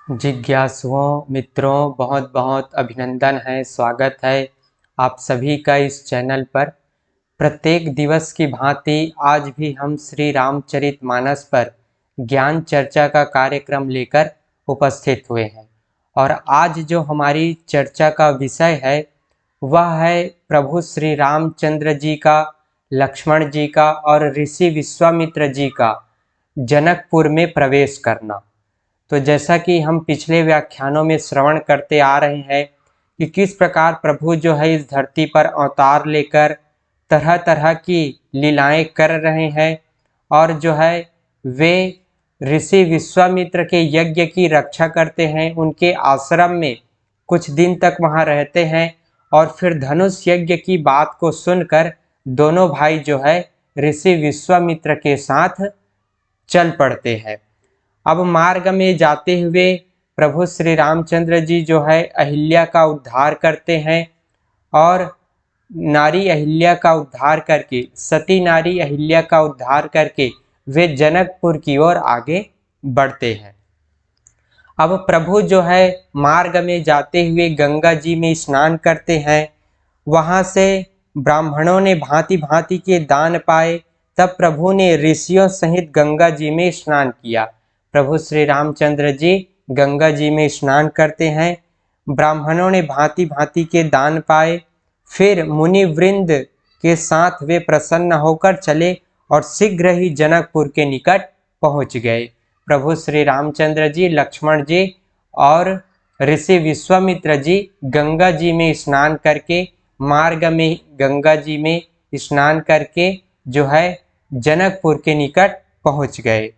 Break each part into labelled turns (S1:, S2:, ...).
S1: जिज्ञासुओं मित्रों, बहुत बहुत अभिनंदन है, स्वागत है आप सभी का इस चैनल पर। प्रत्येक दिवस की भांति आज भी हम श्री रामचरितमानस पर ज्ञान चर्चा का कार्यक्रम लेकर उपस्थित हुए हैं। और आज जो हमारी चर्चा का विषय है वह है प्रभु श्री रामचंद्र जी का, लक्ष्मण जी का और ऋषि विश्वामित्र जी का जनकपुर में प्रवेश करना। तो जैसा कि हम पिछले व्याख्यानों में श्रवण करते आ रहे हैं कि किस प्रकार प्रभु जो है इस धरती पर अवतार लेकर तरह तरह की लीलाएं कर रहे हैं और जो है वे ऋषि विश्वामित्र के यज्ञ की रक्षा करते हैं, उनके आश्रम में कुछ दिन तक वहां रहते हैं और फिर धनुष यज्ञ की बात को सुनकर दोनों भाई जो है ऋषि विश्वामित्र के साथ चल पड़ते हैं। अब मार्ग में जाते हुए प्रभु श्री रामचंद्र जी जो है अहिल्या का उद्धार करते हैं और नारी अहिल्या का उद्धार करके, सती नारी अहिल्या का उद्धार करके वे जनकपुर की ओर आगे बढ़ते हैं। अब प्रभु जो है मार्ग में जाते हुए गंगा जी में स्नान करते हैं। वहां से ब्राह्मणों ने भांति भांति के दान पाए, तब प्रभु ने ऋषियों सहित गंगा जी में स्नान किया। प्रभु श्री रामचंद्र जी गंगा जी में स्नान करते हैं, ब्राह्मणों ने भांति भांति के दान पाए, फिर मुनि वृंद के साथ वे प्रसन्न होकर चले और शीघ्र ही जनकपुर के निकट पहुंच गए। प्रभु श्री रामचंद्र जी, लक्ष्मण जी और ऋषि विश्वामित्र जी गंगा जी में स्नान करके, मार्ग में गंगा जी में स्नान करके जो है जनकपुर के निकट पहुंच गए।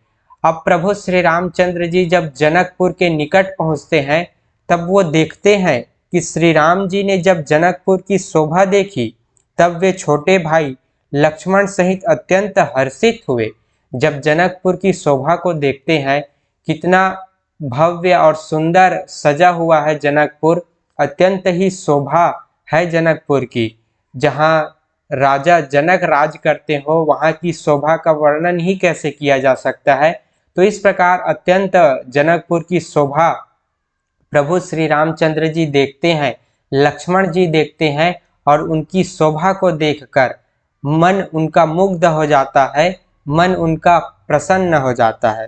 S1: अब प्रभु श्री रामचंद्र जी जब जनकपुर के निकट पहुंचते हैं तब वो देखते हैं कि श्री राम जी ने जब जनकपुर की शोभा देखी तब वे छोटे भाई लक्ष्मण सहित अत्यंत हर्षित हुए। जब जनकपुर की शोभा को देखते हैं, कितना भव्य और सुंदर सजा हुआ है जनकपुर, अत्यंत ही शोभा है जनकपुर की। जहाँ राजा जनक राज करते हो वहाँ की शोभा का वर्णन ही कैसे किया जा सकता है। तो इस प्रकार अत्यंत जनकपुर की शोभा प्रभु श्री रामचंद्र जी देखते हैं, लक्ष्मण जी देखते हैं और उनकी शोभा को देखकर मन उनका मुग्ध हो जाता है, मन उनका प्रसन्न हो जाता है।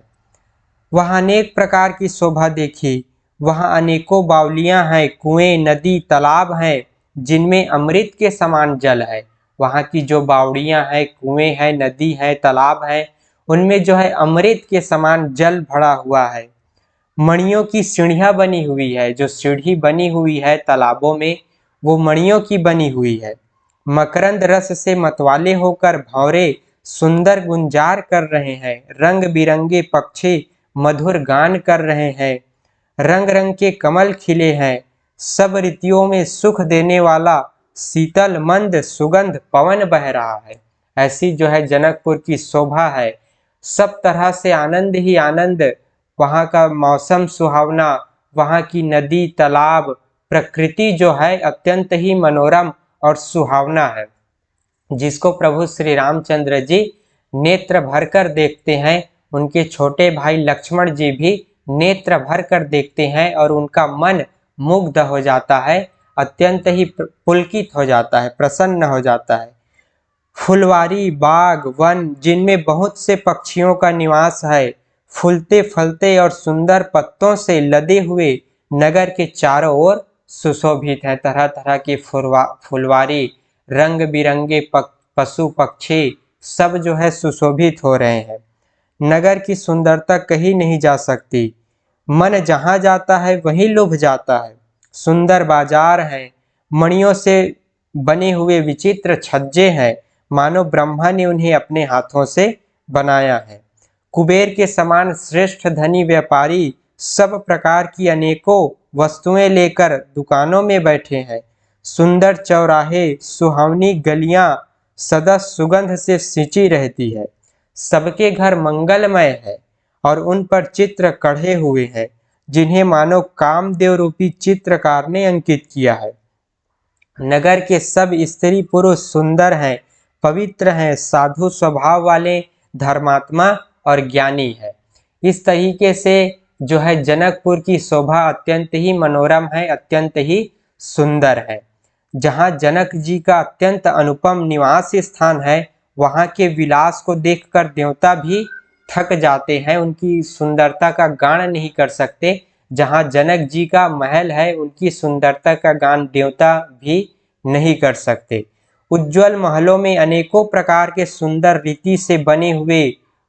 S1: वहाँ अनेक प्रकार की शोभा देखी, वहाँ अनेकों बावलियाँ हैं, कुएं, नदी, तालाब हैं जिनमें अमृत के समान जल है। वहाँ की जो बावड़ियाँ हैं, कुएं हैं, नदी है, तालाब है, उनमें जो है अमृत के समान जल भरा हुआ है। मणियों की सीढ़ियाँ बनी हुई है, जो सीढ़ी बनी हुई है तालाबों में वो मणियों की बनी हुई है। मकरंद रस से मतवाले होकर भंवरे सुंदर गुंजार कर रहे हैं, रंग बिरंगे पक्षी मधुर गान कर रहे हैं, रंग रंग के कमल खिले हैं, सब ऋतुओं में सुख देने वाला शीतल मंद सुगंध पवन बह रहा है। ऐसी जो है जनकपुर की शोभा है, सब तरह से आनंद ही आनंद। वहाँ का मौसम सुहावना, वहाँ की नदी, तालाब, प्रकृति जो है अत्यंत ही मनोरम और सुहावना है, जिसको प्रभु श्री रामचंद्र जी नेत्र भरकर देखते हैं। उनके छोटे भाई लक्ष्मण जी भी नेत्र भरकर देखते हैं और उनका मन मुग्ध हो जाता है, अत्यंत ही पुलकित हो जाता है, प्रसन्न हो जाता है। फुलवारी, बाग, वन जिनमें बहुत से पक्षियों का निवास है, फूलते फलते और सुंदर पत्तों से लदे हुए नगर के चारों ओर सुशोभित है। तरह तरह की फुलवारी, रंग बिरंगे पशु पक्षी सब जो है सुशोभित हो रहे हैं। नगर की सुंदरता कहीं नहीं जा सकती, मन जहाँ जाता है वहीं लुभ जाता है। सुंदर बाजार हैं, मणियों से बने हुए विचित्र छज्जे हैं, मानो ब्रह्मा ने उन्हें अपने हाथों से बनाया है। कुबेर के समान श्रेष्ठ धनी व्यापारी सब प्रकार की अनेकों वस्तुएं लेकर दुकानों में बैठे हैं। सुंदर चौराहे, सुहावनी गलियां सदा सुगंध से सिंची रहती है। सबके घर मंगलमय है और उन पर चित्र कढ़े हुए हैं, जिन्हें मानो कामदेव रूपी चित्रकार ने अंकित किया है। नगर के सब स्त्री पुरुष सुंदर हैं, पवित्र हैं, साधु स्वभाव वाले, धर्मात्मा और ज्ञानी है। इस तरीके से जो है जनकपुर की शोभा अत्यंत ही मनोरम है, अत्यंत ही सुंदर है। जहाँ जनक जी का अत्यंत अनुपम निवास स्थान है, वहाँ के विलास को देखकर देवता भी थक जाते हैं, उनकी सुंदरता का गान नहीं कर सकते। जहाँ जनक जी का महल है, उनकी सुंदरता का गान देवता भी नहीं कर सकते। उज्जवल महलों में अनेकों प्रकार के सुंदर रीति से बने हुए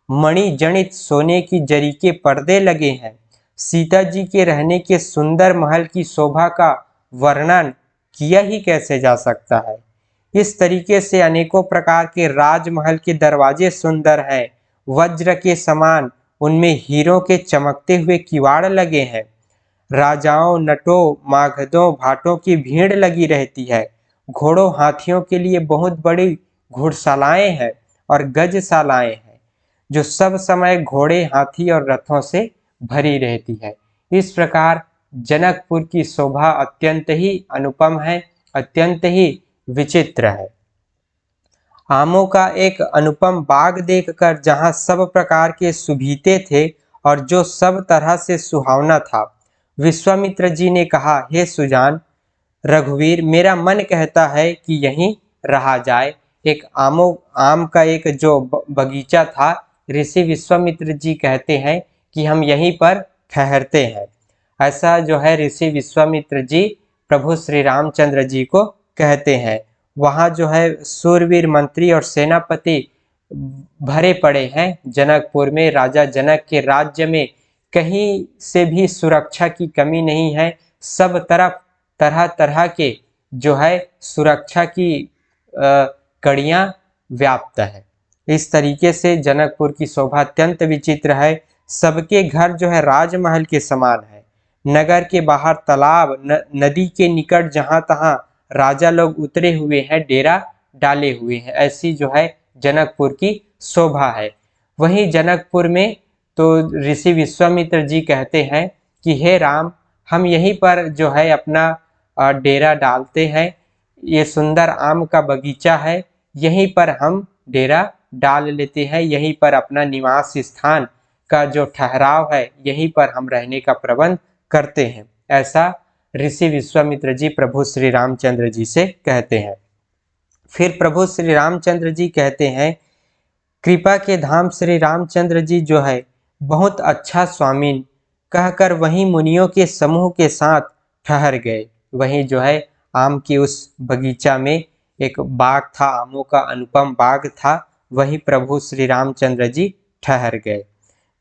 S1: मणि जनित सोने की जरी के पर्दे लगे हैं। सीता जी के रहने के सुंदर महल की शोभा का वर्णन किया ही कैसे जा सकता है। इस तरीके से अनेकों प्रकार के राजमहल के दरवाजे सुंदर हैं, वज्र के समान उनमें हीरों के चमकते हुए किवाड़ लगे हैं। राजाओं, नटों, मागधों, भाटों की भीड़ लगी रहती है। घोड़ों, हाथियों के लिए बहुत बड़ी घुड़शालाएं हैं और गजशालाएं हैं, जो सब समय घोड़े, हाथी और रथों से भरी रहती है। इस प्रकार जनकपुर की शोभा अत्यंत ही अनुपम है, अत्यंत ही विचित्र है। आमों का एक अनुपम बाग देखकर जहाँ सब प्रकार के सुभीते थे और जो सब तरह से सुहावना था, विश्वामित्र जी ने कहा, हे सुजान, रघुवीर, मेरा मन कहता है कि यहीं रहा जाए। एक आम का एक जो बगीचा था, ऋषि विश्वामित्र जी कहते हैं कि हम यहीं पर ठहरते हैं। ऐसा जो है ऋषि विश्वामित्र जी प्रभु श्री रामचंद्र जी को कहते हैं। वहाँ जो है सूरवीर मंत्री और सेनापति भरे पड़े हैं। जनकपुर में, राजा जनक के राज्य में कहीं से भी सुरक्षा की कमी नहीं है। सब तरफ तरह तरह के जो है सुरक्षा की कड़ियां व्याप्त है। इस तरीके से जनकपुर की शोभा अत्यंत विचित्र है। सबके घर जो है राजमहल के समान है। नगर के बाहर तालाब, नदी के निकट जहां तहां राजा लोग उतरे हुए हैं, डेरा डाले हुए हैं। ऐसी जो है जनकपुर की शोभा है। वहीं जनकपुर में तो ऋषि विश्वामित्र जी कहते हैं कि हे राम, हम यहीं पर जो है अपना डेरा डालते हैं। ये सुंदर आम का बगीचा है, यहीं पर हम डेरा डाल लेते हैं, यहीं पर अपना निवास स्थान का जो ठहराव है, यहीं पर हम रहने का प्रबंध करते हैं। ऐसा ऋषि विश्वामित्र जी प्रभु श्री रामचंद्र जी से कहते हैं। फिर प्रभु श्री रामचंद्र जी कहते हैं, कृपा के धाम श्री रामचंद्र जी जो है बहुत अच्छा स्वामी कहकर वहीं मुनियों के समूह के साथ ठहर गए। वहीं जो है आम की उस बगीचा में एक बाग था, आमों का अनुपम बाग था, वहीं प्रभु श्री रामचंद्र जी ठहर गए।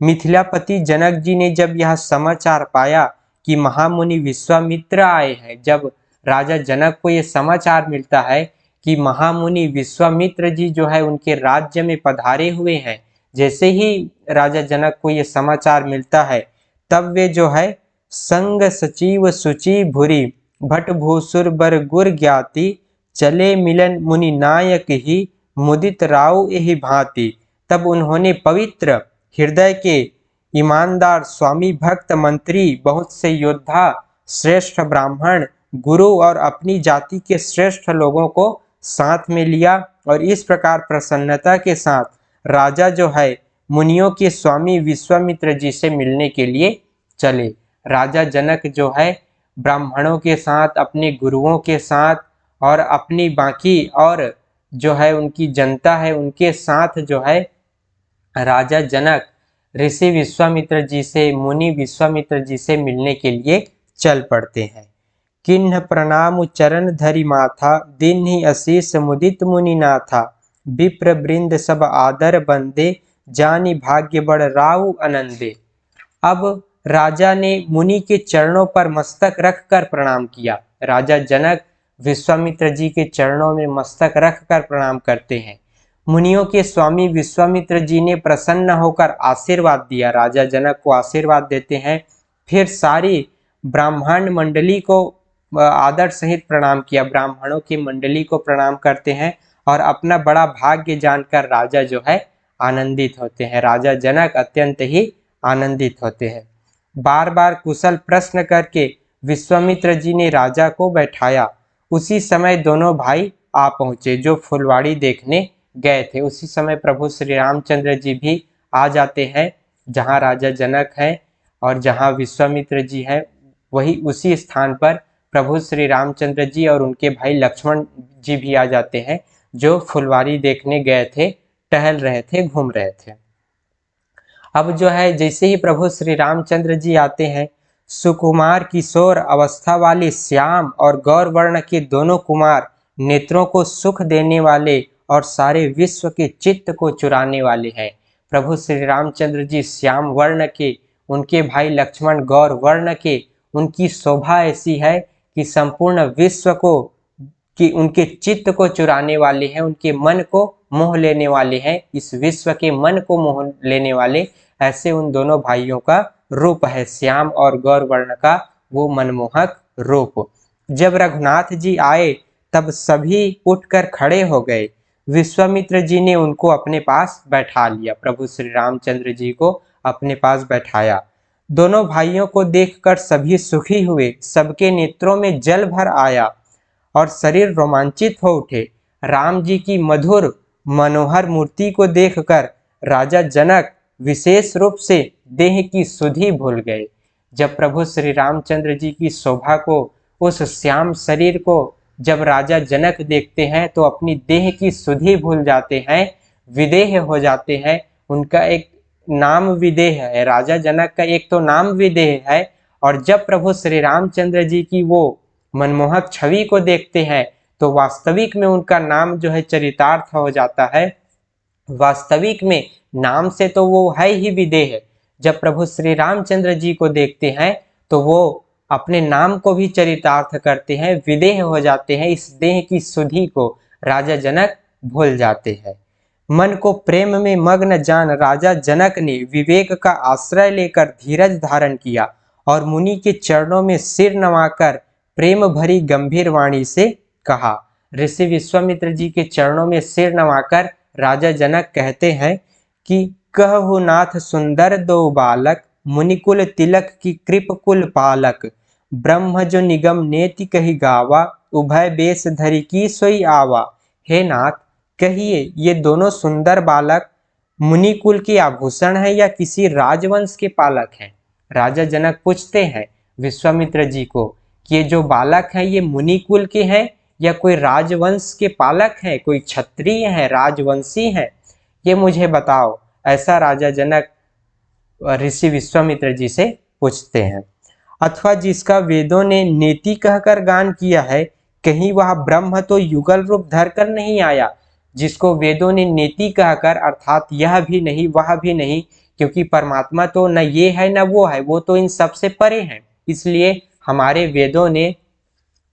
S1: मिथिलापति जनक जी ने जब यह समाचार पाया कि महामुनि विश्वामित्र आए हैं, जब राजा जनक को यह समाचार मिलता है कि महामुनि विश्वामित्र जी जो है उनके राज्य में पधारे हुए हैं, जैसे ही राजा जनक को यह समाचार मिलता है, तब वे जो है संग सचिव सुचि भूरी भट भूसुर बर गुर ज्ञाति चले मिलन मुनि नायक ही मुदित राव यही भांति। तब उन्होंने पवित्र हृदय के ईमानदार स्वामी भक्त मंत्री, बहुत से योद्धा, श्रेष्ठ ब्राह्मण, गुरु और अपनी जाति के श्रेष्ठ लोगों को साथ में लिया और इस प्रकार प्रसन्नता के साथ राजा जो है मुनियों के स्वामी विश्वामित्र जी से मिलने के लिए चले। राजा जनक जो है ब्राह्मणों के साथ, अपने गुरुओं के साथ और अपनी बाकी और जो है उनकी जनता है उनके साथ जो है राजा जनक ऋषि विश्वामित्र जी से, मुनि विश्वामित्र जी से मिलने के लिए चल पड़ते हैं। किन्ह प्रणाम चरण धरि माथा, दिन ही अशीष मुदित मुनि नाथा। विप्र वृंद सब आदर बंदे, जानी भाग्य बड़ राव आनंदे। अब राजा ने मुनि के चरणों पर मस्तक रखकर प्रणाम किया। राजा जनक विश्वामित्र जी के चरणों में मस्तक रखकर प्रणाम करते हैं। मुनियों के स्वामी विश्वामित्र जी ने प्रसन्न होकर आशीर्वाद दिया, राजा जनक को आशीर्वाद देते हैं। फिर सारी ब्राह्मण मंडली को आदर सहित प्रणाम किया, ब्राह्मणों की मंडली को प्रणाम करते हैं और अपना बड़ा भाग्य जानकर राजा जो है आनंदित होते हैं। राजा जनक अत्यंत ही आनंदित होते हैं। बार बार कुशल प्रश्न करके विश्वामित्र जी ने राजा को बैठाया। उसी समय दोनों भाई आ पहुंचे जो फुलवाड़ी देखने गए थे। उसी समय प्रभु श्री रामचंद्र जी भी आ जाते हैं जहां राजा जनक हैं और जहाँ विश्वामित्र जी हैं वही उसी स्थान पर प्रभु श्री रामचंद्र जी और उनके भाई लक्ष्मण जी भी आ जाते हैं, जो फुलवारी देखने गए थे, टहल रहे थे, घूम रहे थे। अब जो है जैसे ही प्रभु श्री रामचंद्र जी आते हैं, सुकुमार किशोर अवस्था वाले श्याम और गौर वर्ण के दोनों कुमार, नेत्रों को सुख देने वाले और सारे विश्व के चित्त को चुराने वाले हैं। प्रभु श्री रामचंद्र जी श्याम वर्ण के, उनके भाई लक्ष्मण गौर वर्ण के, उनकी शोभा ऐसी है कि संपूर्ण विश्व को, कि उनके चित्त को चुराने वाले हैं, उनके मन को मोह लेने वाले हैं, इस विश्व के मन को मोह लेने वाले ऐसे उन दोनों भाइयों का रूप है, श्याम और गौर वर्ण का वो मनमोहक रूप। जब रघुनाथ जी आए तब सभी उठकर खड़े हो गए। विश्वामित्र जी ने उनको अपने पास बैठा लिया, प्रभु श्री रामचंद्र जी को अपने पास बैठाया। दोनों भाइयों को देखकर सभी सुखी हुए, सबके नेत्रों में जल भर आया और शरीर रोमांचित हो उठे। राम जी की मधुर मनोहर मूर्ति को देखकर राजा जनक विशेष रूप से देह की सुधि भूल गए। जब प्रभु श्री रामचंद्र जी की शोभा को, उस श्याम शरीर को जब राजा जनक देखते हैं तो अपनी देह की सुधि भूल जाते हैं, विदेह हो जाते हैं। उनका एक नाम विदेह है, राजा जनक का एक तो नाम विदेह है, और जब प्रभु श्री रामचंद्र जी की वो मनमोहक छवि को देखते हैं तो वास्तविक में उनका नाम जो है चरितार्थ हो जाता है। वास्तविक में नाम से तो वो है ही विदेह, जब प्रभु श्री रामचंद्र जी को देखते हैं तो वो अपने नाम को भी चरितार्थ करते हैं, विदेह हो जाते हैं, इस देह की सुधि को राजा जनक भूल जाते हैं। मन को प्रेम में मग्न जान राजा जनक ने विवेक का आश्रय लेकर धीरज धारण किया और मुनि के चरणों में सिर नवाकर प्रेम भरी गंभीर वाणी से कहा। ऋषि विश्वामित्र जी के चरणों में सिर नवाकर राजा जनक कहते हैं कि कहु नाथ सुंदर दो बालक, मुनिकुल तिलक की कृप कुल पालक, ब्रह्म जो निगम नेति कही गावा, उभय बेश धरि की सोई आवा। हे नाथ, कहिए ये दोनों सुंदर बालक मुनिकुल के आभूषण है या किसी राजवंश के पालक हैं? राजा जनक पूछते हैं विश्वामित्र जी को कि ये जो बालक हैं ये मुनिकुल के हैं या कोई राजवंश के पालक हैं, कोई क्षत्रिय हैं, राजवंशी हैं, ये मुझे बताओ। ऐसा राजा जनक ऋषि विश्वामित्र जी से पूछते हैं। अथवा जिसका वेदों ने नेति कहकर गान किया है, कहीं वह ब्रह्म तो युगल रूप धरकर नहीं आया? जिसको वेदों ने नेति कहकर, अर्थात यह भी नहीं वह भी नहीं, क्योंकि परमात्मा तो न ये है न वो है, वो तो इन सबसे परे हैं, इसलिए हमारे वेदों ने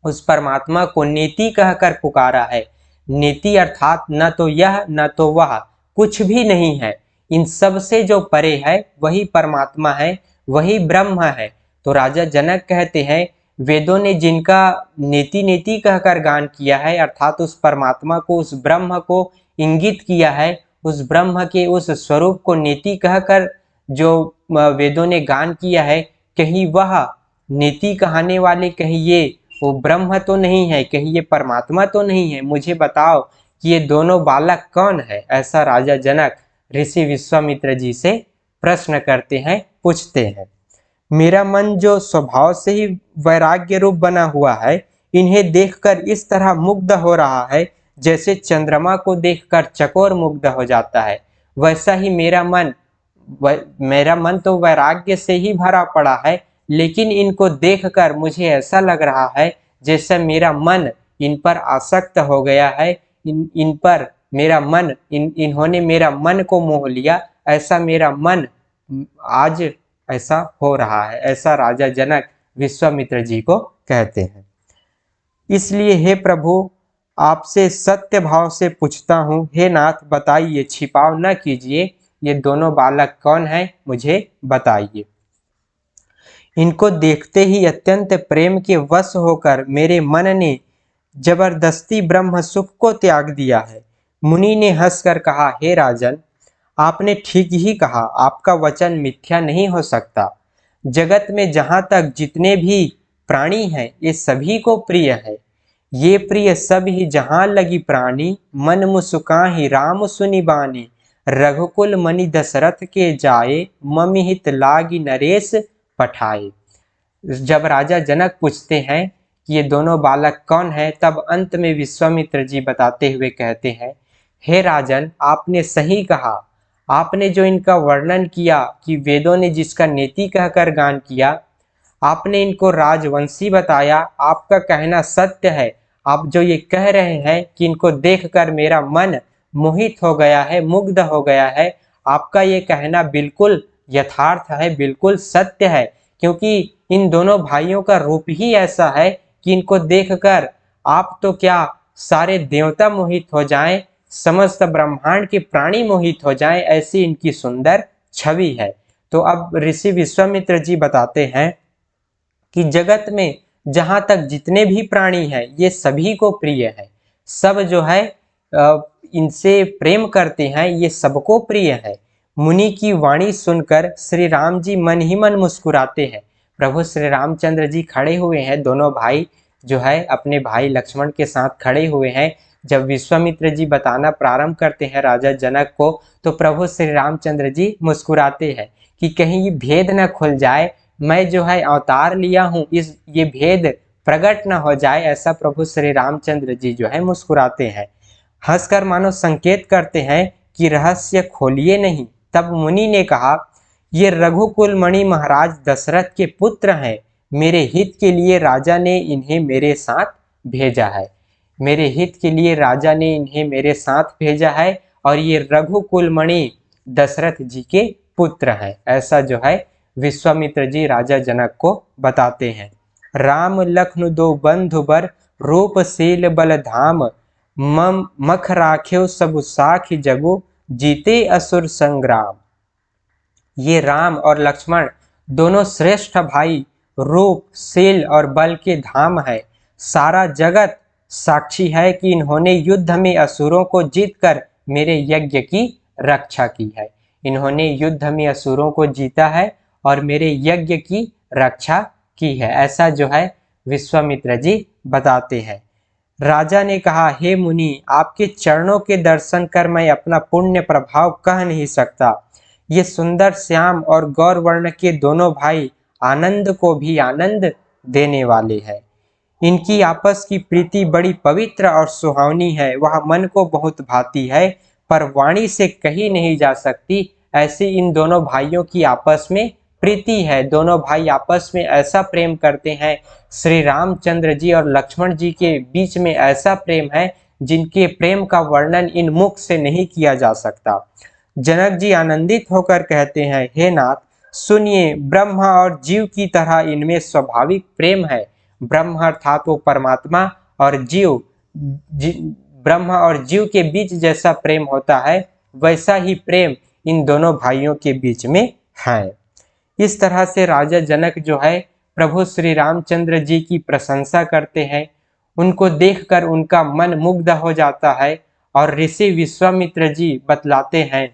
S1: उस परमात्मा को नेति कहकर पुकारा है। नेति अर्थात न तो यह न तो वह, कुछ भी नहीं है, इन सब से जो परे है वही परमात्मा है, वही ब्रह्म है। तो राजा जनक कहते हैं वेदों ने जिनका नेति नेति कहकर गान किया है, अर्थात उस परमात्मा को, उस ब्रह्म को इंगित किया है, उस ब्रह्म के उस स्वरूप को नेति कहकर जो वेदों ने गान किया है, कहीं वह नेति कहने वाले, कहीं ये वो ब्रह्म तो नहीं है, कहीं ये परमात्मा तो नहीं है, मुझे बताओ कि ये दोनों बालक कौन है? ऐसा राजा जनक ऋषि विश्वामित्र जी से प्रश्न करते हैं, पूछते हैं। मेरा मन जो स्वभाव से ही वैराग्य रूप बना हुआ है, इन्हें देखकर इस तरह मुग्ध हो रहा है जैसे चंद्रमा को देखकर चकोर मुग्ध हो जाता है, वैसा ही मेरा मन तो वैराग्य से ही भरा पड़ा है, लेकिन इनको देखकर मुझे ऐसा लग रहा है जैसे मेरा मन इन पर आसक्त हो गया है, इन पर मेरा मन, इन्होंने मेरा मन को मोह लिया, ऐसा मेरा मन आज ऐसा हो रहा है। ऐसा राजा जनक विश्वामित्र जी को कहते हैं। इसलिए हे प्रभु, आपसे सत्य भाव से पूछता हूँ, हे नाथ बताइए, छिपाव न कीजिए, ये दोनों बालक कौन हैं, मुझे बताइए। इनको देखते ही अत्यंत प्रेम के वश होकर मेरे मन ने जबरदस्ती ब्रह्म सुख को त्याग दिया है। मुनि ने हंसकर कहा, हे राजन, आपने ठीक ही कहा, आपका वचन मिथ्या नहीं हो सकता। जगत में जहाँ तक जितने भी प्राणी हैं, ये सभी को प्रिय है। ये प्रिय सब ही जहाँ लगी प्राणी, मन मुस्काहि राम सुनि बानी। रघुकुल मणि दशरथ के जाए, ममिहित लागी नरेश पठाए। जब राजा जनक पूछते हैं कि ये दोनों बालक कौन है, तब अंत में विश्वामित्र जी बताते हुए कहते हैं, हे राजन, आपने सही कहा। आपने जो इनका वर्णन किया कि वेदों ने जिसका नेति कहकर गान किया, आपने इनको राजवंशी बताया, आपका कहना सत्य है। आप जो ये कह रहे हैं कि इनको देखकर मेरा मन मोहित हो गया है, मुग्ध हो गया है, आपका ये कहना बिल्कुल यथार्थ है, बिल्कुल सत्य है। क्योंकि इन दोनों भाइयों का रूप ही ऐसा है कि इनको देखकर आप तो क्या सारे देवता मोहित हो जाएं, समस्त ब्रह्मांड के प्राणी मोहित हो जाएं, ऐसी इनकी सुंदर छवि है। तो अब ऋषि विश्वामित्र जी बताते हैं कि जगत में जहां तक जितने भी प्राणी हैं, ये सभी को प्रिय है। सब जो है इनसे प्रेम करते हैं, ये सबको प्रिय है। मुनि की वाणी सुनकर श्री राम जी मन ही मन मुस्कुराते हैं। प्रभु श्री रामचंद्र जी खड़े हुए हैं, दोनों भाई जो है अपने भाई लक्ष्मण के साथ खड़े हुए हैं। जब विश्वामित्र जी बताना प्रारंभ करते हैं राजा जनक को, तो प्रभु श्री रामचंद्र जी मुस्कुराते हैं कि कहीं ये भेद न खुल जाए, मैं जो है अवतार लिया हूँ, इस ये भेद प्रकट न हो जाए, ऐसा प्रभु श्री रामचंद्र जी जो है मुस्कुराते हैं। हंसकर मानो संकेत करते हैं कि रहस्य खोलिए नहीं। तब मुनि ने कहा, ये रघुकुल मणि महाराज दशरथ के पुत्र हैं, मेरे हित के लिए राजा ने इन्हें मेरे साथ भेजा है। मेरे हित के लिए राजा ने इन्हें मेरे साथ भेजा है, और ये रघुकुल मणि दशरथ जी के पुत्र हैं, ऐसा जो है विश्वामित्र जी राजा जनक को बताते हैं। राम लखन दो बंधु बर, रूपशील बल धाम, मम मख राख्यो सब साखी जगु, जीते असुर संग्राम। ये राम और लक्ष्मण दोनों श्रेष्ठ भाई, रूप, शील और बल के धाम है। सारा जगत साक्षी है कि इन्होंने युद्ध में असुरों को जीतकर मेरे यज्ञ की रक्षा की है। इन्होंने युद्ध में असुरों को जीता है और मेरे यज्ञ की रक्षा की है, ऐसा जो है विश्वामित्र जी बताते हैं। राजा ने कहा, हे मुनि, आपके चरणों के दर्शन कर मैं अपना पुण्य प्रभाव कह नहीं सकता। ये सुंदर श्याम और गौर वर्ण के दोनों भाई आनंद को भी आनंद देने वाले हैं। इनकी आपस की प्रीति बड़ी पवित्र और सुहावनी है, वह मन को बहुत भाती है, पर वाणी से कही नहीं जा सकती। ऐसी इन दोनों भाइयों की आपस में प्रीति है। दोनों भाई आपस में ऐसा प्रेम करते हैं। श्री रामचंद्र जी और लक्ष्मण जी के बीच में ऐसा प्रेम है जिनके प्रेम का वर्णन इन मुख से नहीं किया जा सकता। जनक जी आनंदित होकर कहते हैं, हे नाथ, सुनिए, ब्रह्मा और जीव की तरह इनमें स्वाभाविक प्रेम है। ब्रह्म अर्थात वो परमात्मा, और जीव, ब्रह्मा और जीव के बीच जैसा प्रेम होता है, वैसा ही प्रेम इन दोनों भाइयों के बीच में है। इस तरह से राजा जनक जो है प्रभु श्री रामचंद्र जी की प्रशंसा करते हैं। उनको देखकर उनका मन मुग्ध हो जाता है, और ऋषि विश्वामित्र जी बतलाते हैं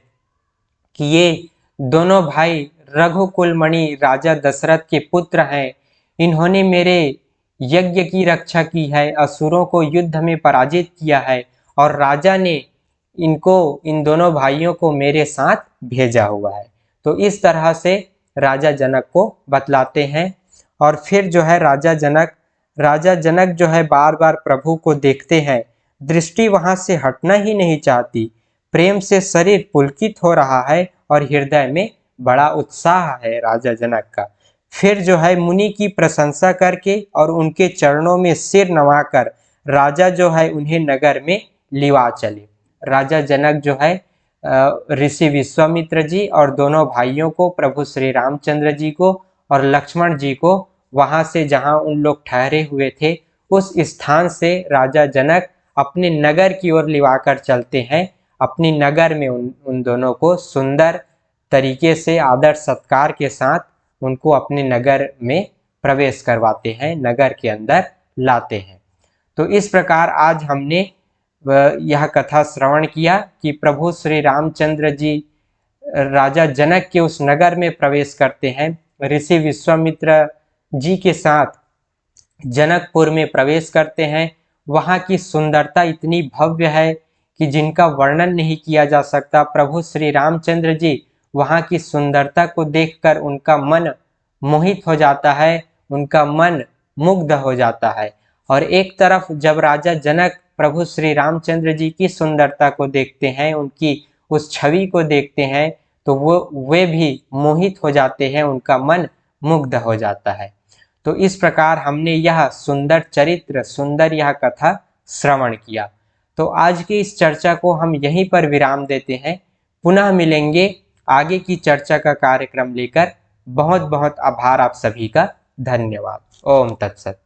S1: कि ये दोनों भाई रघुकुल मणि राजा दशरथ के पुत्र हैं। इन्होंने मेरे यज्ञ की रक्षा की है, असुरों को युद्ध में पराजित किया है, और राजा ने इन दोनों भाइयों को मेरे साथ भेजा हुआ है। तो इस तरह से राजा जनक को बतलाते हैं। और फिर जो है राजा जनक जो है बार बार प्रभु को देखते हैं, दृष्टि वहां से हटना ही नहीं चाहती। प्रेम से शरीर पुलकित हो रहा है और हृदय में बड़ा उत्साह है राजा जनक का। फिर जो है मुनि की प्रशंसा करके और उनके चरणों में सिर नवाकर राजा जो है उन्हें नगर में लिवा चले। राजा जनक जो है ऋषि विश्वामित्र जी और दोनों भाइयों को, प्रभु श्री रामचंद्र जी को और लक्ष्मण जी को, वहां से जहां उन लोग ठहरे हुए थे उस स्थान से राजा जनक अपने नगर की ओर लिवाकर चलते हैं। अपनी नगर में उन दोनों को सुंदर तरीके से आदर सत्कार के साथ उनको अपने नगर में प्रवेश करवाते हैं, नगर के अंदर लाते हैं। तो इस प्रकार आज हमने यह कथा श्रवण किया कि प्रभु श्री रामचंद्र जी राजा जनक के उस नगर में प्रवेश करते हैं। ऋषि विश्वामित्र जी के साथ जनकपुर में प्रवेश करते हैं। वहाँ की सुंदरता इतनी भव्य है कि जिनका वर्णन नहीं किया जा सकता। प्रभु श्री रामचंद्र जी वहाँ की सुंदरता को देखकर उनका मन मोहित हो जाता है, उनका मन मुग्ध हो जाता है। और एक तरफ जब राजा जनक प्रभु श्री रामचंद्र जी की सुंदरता को देखते हैं, उनकी उस छवि को देखते हैं, तो वे भी मोहित हो जाते हैं, उनका मन मुग्ध हो जाता है। तो इस प्रकार हमने यह सुंदर चरित्र, सुंदर यह कथा श्रवण किया। तो आज की इस चर्चा को हम यहीं पर विराम देते हैं। पुनः मिलेंगे आगे की चर्चा का कार्यक्रम लेकर। बहुत बहुत आभार आप सभी का। धन्यवाद। ओम तत्सत।